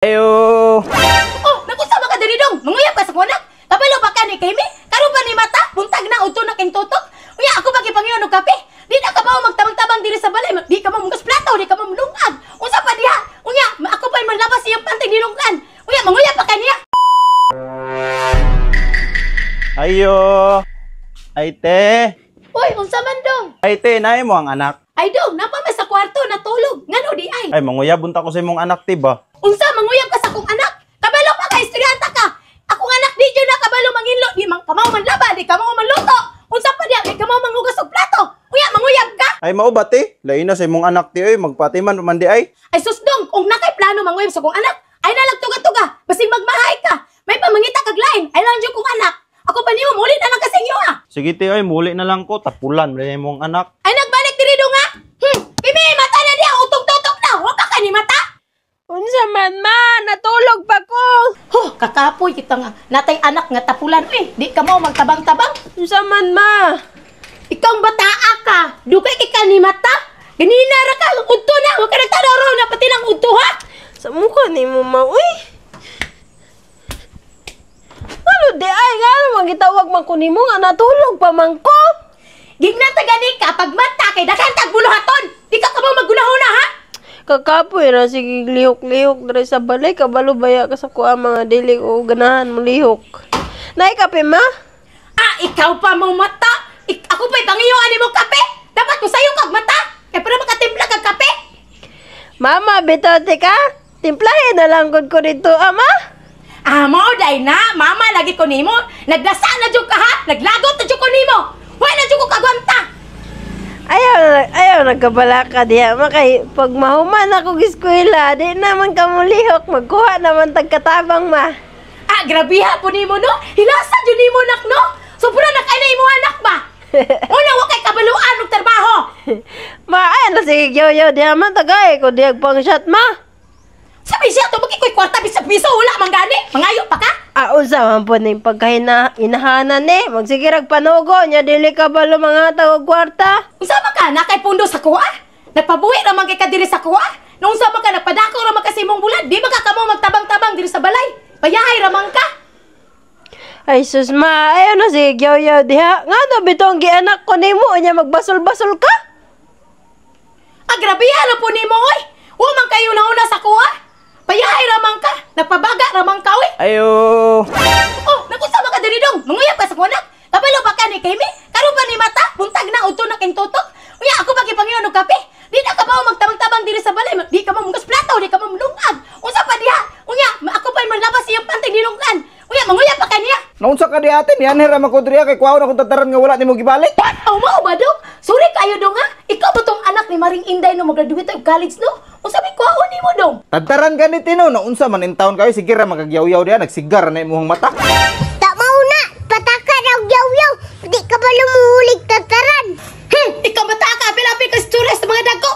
Ayo. Oh, nagusama ka diri dong. Manguyab ka sa kunak. Kabalo ba ka ni Kimi? Karon ba ni mata? Buntag na udto na king tutok. Unya ako ba gipangyon og kape? Di na ka ba magtabang-tabang diri sa balay? Di ka mamungas plato, di ka mamulungag. Unsa pa diha? Unya, ako pa manlabas iyang pantay dinunggan. Unya, manguyab pa ka niya. Ayo. Ay te. Uy, unsa man dong? Ay te, naay mo ang anak. Ay dong, napa may sa kwarto natulog. Ngano di ay? Ay manguyab bunta ko sa imong anak tiba. Unsa manguyab ka sa akong anak? Kabalo pa ka estudyanta ka. Akong anak di jud na kabalo manginlo, di man kamaw manlaba, di kamaw manluto. Unsa pa diha, di kamaw mangugas og plato. Unya, manguyab ka. Ay mao ba te? Lain na sa imong anak ti oy, magpatiman man di ay. Ay susdong, kung nakay plano manguyab sa akong anak, ay nalagtuga-tuga, basig magmahay ka. May pamangita kag lain, ay lang jud kong anak. Ako pa niyo, muli na lang kasing iyo ha. Sige te oy, muli na lang ko tapulan man imong anak. Ay nagbalik diri do nga. Kimi, mata na diha, utog-tutok na. Wa ka ni mata. Unsa man ma, natulog pa ko. Kakapoy kita nga. Natay anak nga tapulan di ka mo magtabang-tabang. Unsa man ma. Ikaw bataa ka. Dugay ka ni mata. Ganina ra ka udto na, wa ka nagtadoro na pati lang udto ha. Sa mukha ni mo ma, uy. Ano di ay nga magitawag man ko nimo nga natulog pa man ko. Gignata gani ka pag mata kay daghan tag buluhaton. Di ka mo maggunahuna ha. Kakapoy ra sige lihok-lihok diri sa balay kabalo baya ka sa kuha mga dili o ganahan mo lihok. Nay kape ma? Ikaw pa mo mata. Ako pa'y pangiyoan mo kape. Dapat mo sayo kag mata. Kaya para makatimpla kag kape. Mama, bitote ka? Timplahin na lang gud ko dito, ama. Mao day na. Mama lagi ko nimo. Nagdasa na jud ka ha. Naglagot na jud ko nimo. Wala na jud ko kagwanta. Ayaw nagkabala ka diya. Makay, pag mahuman ako giskwela, di naman ka mulihok. Magkuha naman tagkatabang ma. Grabiha po nimo no. Hilasa jud nimo nak no. Sobra na kay na imo anak ba? Una wa kay kabaluan og trabaho. Ma, ay na sige yo diya man tagay ko diya pang shot ma. Sabi siya to magikoy kwarta bisag piso wala man gani. Mangayo pa ka? Unsa man po ning pagkahinahanan ni. Magsigirag panugo nya dili ka balo mga tawag kwarta. Unsa man ka nakay pundo sa kuha? Nagpabuhi ra man kay ka diri sa kuha? Nung unsa man ka nagpadako ra man kasi imong bulan, di ba ka kamo magtabang-tabang diri sa balay? Payahay ra man ka. Ay sus ma, ayaw na sige yo diha. Nga na bitong gianak ko nimo nya magbasol-basol ka? Grabiha ra po nimo oy. Wa man kayo nauna sa kuha. Payahay ra man ka. Nagpabaga ra man ka oy. Ayo. Oh, nagusama ka diri dong. Manguyab ka sa kunak. Kabalo ba ka ni Kimi? Karon ba ni mata? Buntag na udto na king tutok. Unya ako ba gipangyon og kape? Di na ka ba magtabang-tabang diri sa balay? Di ka mamungas plato, di ka mamulungag. Unsa pa diha? Unya, ako pa manlabas iyang pantay dinunggan. Unya, manguyab pa ka niya. Naunsa ka di atin yan hera makudriya kay kuwaon akong tataran nga wala nimo gibalik. Mao ba dong? Sorry kayo dong ha. Ikaw ba tong anak ni Maring Inday no mag-graduate og college no? Unsa may kuhaon nimo dong? Tataran ganit tino naunsa man in taon kayo sige ra magagyaw-yaw diha nagsigar na imong mata. Tak mau nak, pataka daw yaw-yaw. Di ka ba lumuhulig tataran? Ikaw bata ka, apil-apil ka stress sa mga dagko.